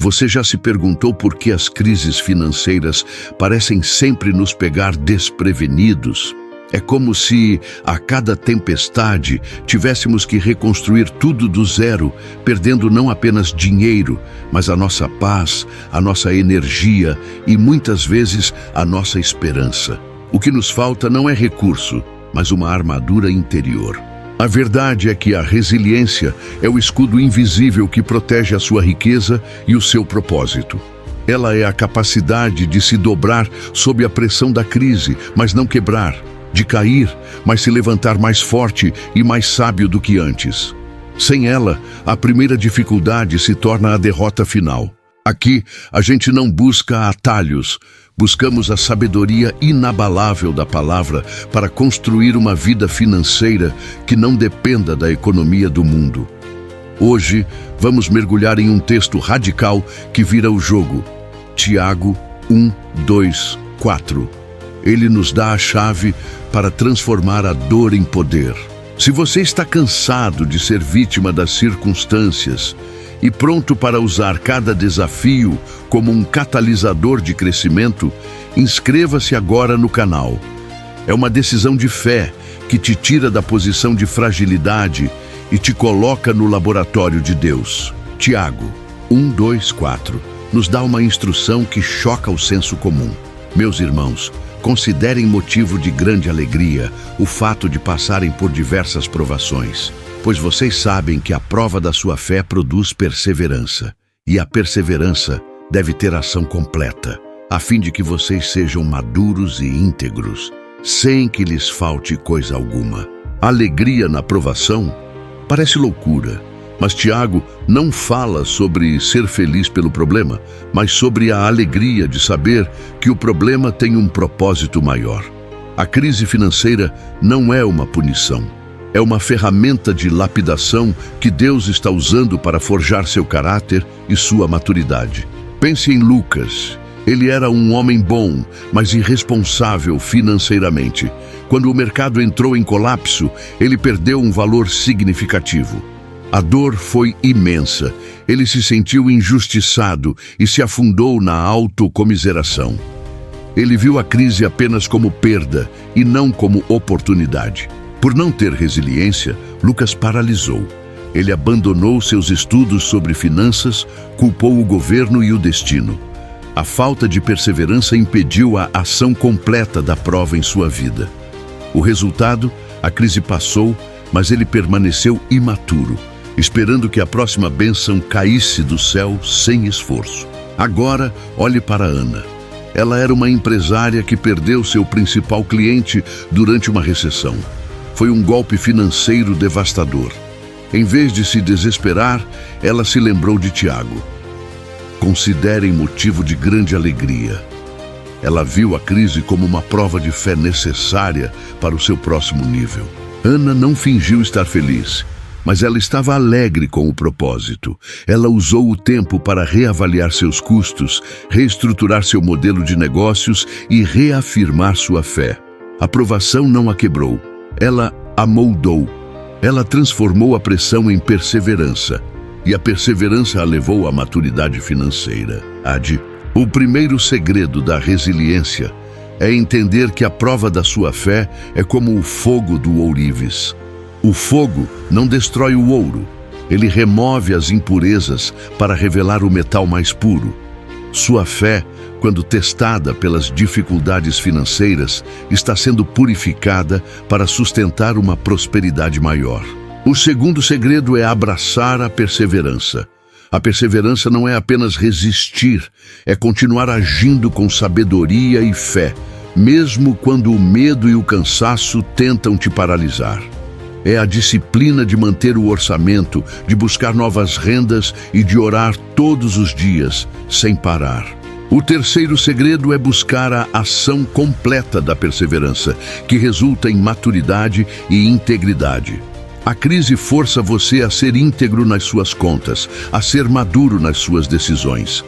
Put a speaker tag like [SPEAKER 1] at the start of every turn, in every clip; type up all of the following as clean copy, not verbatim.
[SPEAKER 1] Você já se perguntou por que as crises financeiras parecem sempre nos pegar desprevenidos? É como se, a cada tempestade, tivéssemos que reconstruir tudo do zero, perdendo não apenas dinheiro, mas a nossa paz, a nossa energia e, muitas vezes, a nossa esperança. O que nos falta não é recurso, mas uma armadura interior. A verdade é que a resiliência é o escudo invisível que protege a sua riqueza e o seu propósito. Ela é a capacidade de se dobrar sob a pressão da crise, mas não quebrar, de cair, mas se levantar mais forte e mais sábio do que antes. Sem ela, a primeira dificuldade se torna a derrota final. Aqui, a gente não busca atalhos, buscamos a sabedoria inabalável da palavra para construir uma vida financeira que não dependa da economia do mundo. Hoje, vamos mergulhar em um texto radical que vira o jogo. Tiago 1:2-4. Ele nos dá a chave para transformar a dor em poder. Se você está cansado de ser vítima das circunstâncias e pronto para usar cada desafio como um catalisador de crescimento, inscreva-se agora no canal. É uma decisão de fé que te tira da posição de fragilidade e te coloca no laboratório de Deus. Tiago 1:2-4 nos dá uma instrução que choca o senso comum. Meus irmãos, considerem motivo de grande alegria o fato de passarem por diversas provações, pois vocês sabem que a prova da sua fé produz perseverança, e a perseverança deve ter ação completa, a fim de que vocês sejam maduros e íntegros, sem que lhes falte coisa alguma. Alegria na provação parece loucura, mas Tiago não fala sobre ser feliz pelo problema, mas sobre a alegria de saber que o problema tem um propósito maior. A crise financeira não é uma punição. É uma ferramenta de lapidação que Deus está usando para forjar seu caráter e sua maturidade. Pense em Lucas. Ele era um homem bom, mas irresponsável financeiramente. Quando o mercado entrou em colapso, ele perdeu um valor significativo. A dor foi imensa. Ele se sentiu injustiçado e se afundou na autocomiseração. Ele viu a crise apenas como perda e não como oportunidade. Por não ter resiliência, Lucas paralisou. Ele abandonou seus estudos sobre finanças, culpou o governo e o destino. A falta de perseverança impediu a ação completa da prova em sua vida. O resultado, a crise passou, mas ele permaneceu imaturo, esperando que a próxima bênção caísse do céu sem esforço. Agora, olhe para Ana. Ela era uma empresária que perdeu seu principal cliente durante uma recessão. Foi um golpe financeiro devastador. Em vez de se desesperar, ela se lembrou de Tiago. Considerem motivo de grande alegria. Ela viu a crise como uma prova de fé necessária para o seu próximo nível. Ana não fingiu estar feliz, mas ela estava alegre com o propósito. Ela usou o tempo para reavaliar seus custos, reestruturar seu modelo de negócios e reafirmar sua fé. A provação não a quebrou. Ela a moldou. Ela transformou a pressão em perseverança. E a perseverança a levou à maturidade financeira. O primeiro segredo da resiliência é entender que a prova da sua fé é como o fogo do ourives. O fogo não destrói o ouro. Ele remove as impurezas para revelar o metal mais puro. Sua fé, quando testada pelas dificuldades financeiras, está sendo purificada para sustentar uma prosperidade maior. O segundo segredo é abraçar a perseverança. A perseverança não é apenas resistir, é continuar agindo com sabedoria e fé, mesmo quando o medo e o cansaço tentam te paralisar. É a disciplina de manter o orçamento, de buscar novas rendas e de orar todos os dias, sem parar. O terceiro segredo é buscar a ação completa da perseverança, que resulta em maturidade e integridade. A crise força você a ser íntegro nas suas contas, a ser maduro nas suas decisões.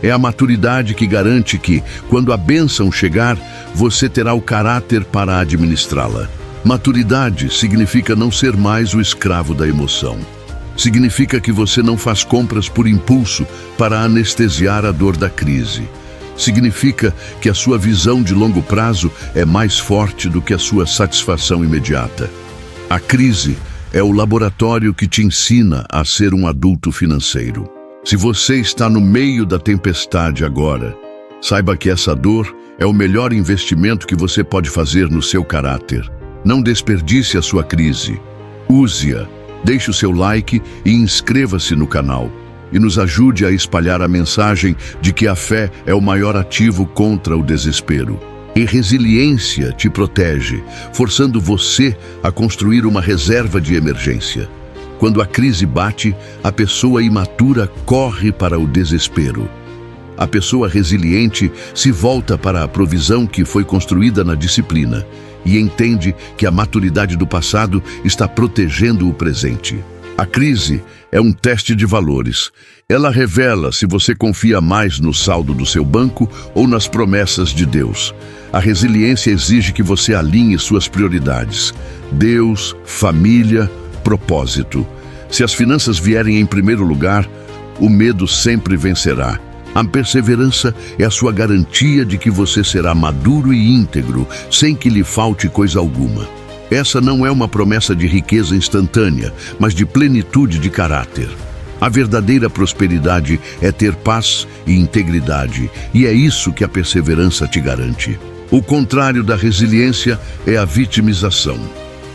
[SPEAKER 1] É a maturidade que garante que, quando a bênção chegar, você terá o caráter para administrá-la. Maturidade significa não ser mais o escravo da emoção. Significa que você não faz compras por impulso para anestesiar a dor da crise. Significa que a sua visão de longo prazo é mais forte do que a sua satisfação imediata. A crise é o laboratório que te ensina a ser um adulto financeiro. Se você está no meio da tempestade agora, saiba que essa dor é o melhor investimento que você pode fazer no seu caráter. Não desperdice a sua crise. Use-a. Deixe o seu like e inscreva-se no canal. E nos ajude a espalhar a mensagem de que a fé é o maior ativo contra o desespero. E resiliência te protege, forçando você a construir uma reserva de emergência. Quando a crise bate, a pessoa imatura corre para o desespero. A pessoa resiliente se volta para a provisão que foi construída na disciplina e entende que a maturidade do passado está protegendo o presente. A crise é um teste de valores. Ela revela se você confia mais no saldo do seu banco ou nas promessas de Deus. A resiliência exige que você alinhe suas prioridades: Deus, família, propósito. Se as finanças vierem em primeiro lugar, o medo sempre vencerá. A perseverança é a sua garantia de que você será maduro e íntegro, sem que lhe falte coisa alguma. Essa não é uma promessa de riqueza instantânea, mas de plenitude de caráter. A verdadeira prosperidade é ter paz e integridade, e é isso que a perseverança te garante. O contrário da resiliência é a vitimização.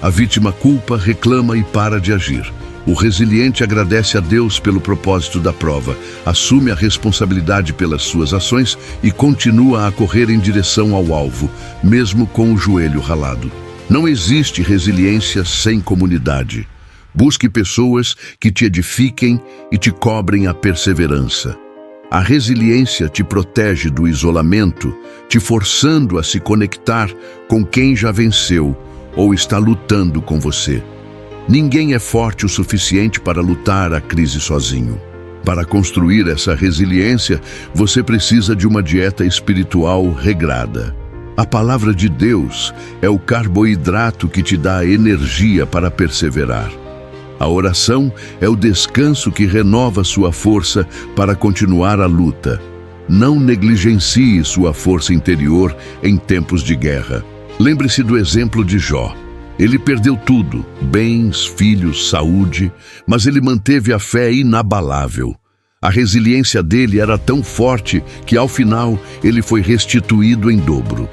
[SPEAKER 1] A vítima culpa, reclama e para de agir. O resiliente agradece a Deus pelo propósito da prova, assume a responsabilidade pelas suas ações e continua a correr em direção ao alvo, mesmo com o joelho ralado. Não existe resiliência sem comunidade. Busque pessoas que te edifiquem e te cobrem a perseverança. A resiliência te protege do isolamento, te forçando a se conectar com quem já venceu ou está lutando com você. Ninguém é forte o suficiente para lutar a crise sozinho. Para construir essa resiliência, você precisa de uma dieta espiritual regrada. A palavra de Deus é o carboidrato que te dá energia para perseverar. A oração é o descanso que renova sua força para continuar a luta. Não negligencie sua força interior em tempos de guerra. Lembre-se do exemplo de Jó. Ele perdeu tudo, bens, filhos, saúde, mas ele manteve a fé inabalável. A resiliência dele era tão forte que, ao final, ele foi restituído em dobro.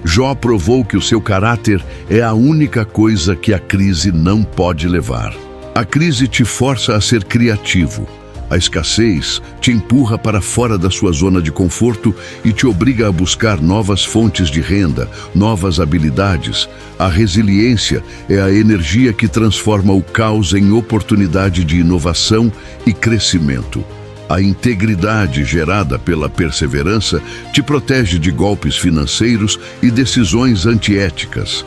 [SPEAKER 1] Jó provou que o seu caráter é a única coisa que a crise não pode levar. A crise te força a ser criativo. A escassez te empurra para fora da sua zona de conforto e te obriga a buscar novas fontes de renda, novas habilidades. A resiliência é a energia que transforma o caos em oportunidade de inovação e crescimento. A integridade gerada pela perseverança te protege de golpes financeiros e decisões antiéticas.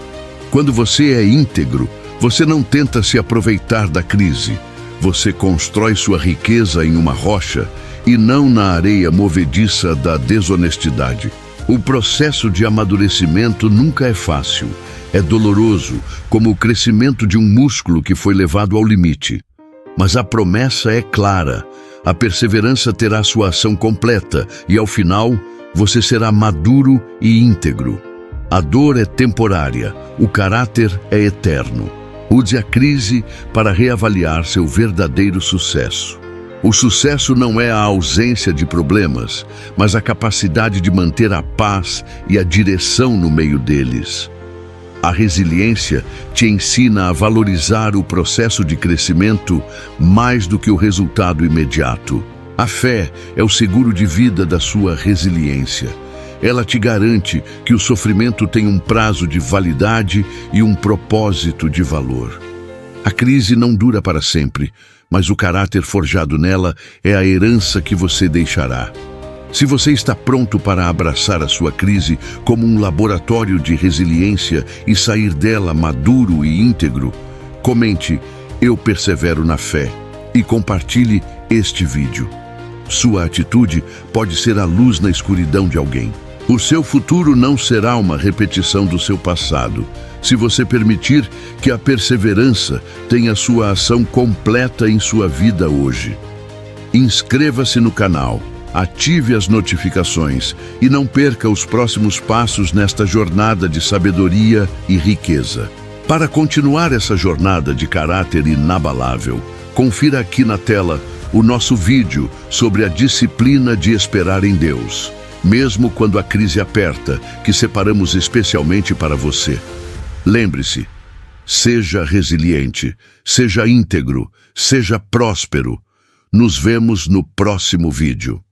[SPEAKER 1] Quando você é íntegro, você não tenta se aproveitar da crise. Você constrói sua riqueza em uma rocha e não na areia movediça da desonestidade. O processo de amadurecimento nunca é fácil. É doloroso, como o crescimento de um músculo que foi levado ao limite. Mas a promessa é clara. A perseverança terá sua ação completa e, ao final, você será maduro e íntegro. A dor é temporária, o caráter é eterno. Use a crise para reavaliar seu verdadeiro sucesso. O sucesso não é a ausência de problemas, mas a capacidade de manter a paz e a direção no meio deles. A resiliência te ensina a valorizar o processo de crescimento mais do que o resultado imediato. A fé é o seguro de vida da sua resiliência. Ela te garante que o sofrimento tem um prazo de validade e um propósito de valor. A crise não dura para sempre, mas o caráter forjado nela é a herança que você deixará. Se você está pronto para abraçar a sua crise como um laboratório de resiliência e sair dela maduro e íntegro, comente "Eu persevero na fé" e compartilhe este vídeo. Sua atitude pode ser a luz na escuridão de alguém. O seu futuro não será uma repetição do seu passado. se você permitir que a perseverança tenha sua ação completa em sua vida hoje. Inscreva-se no canal, ative as notificações e não perca os próximos passos nesta jornada de sabedoria e riqueza. Para continuar essa jornada de caráter inabalável, confira aqui na tela o nosso vídeo sobre a disciplina de esperar em Deus, mesmo quando a crise aperta, que separamos especialmente para você. Lembre-se, seja resiliente, seja íntegro, seja próspero. Nos vemos no próximo vídeo.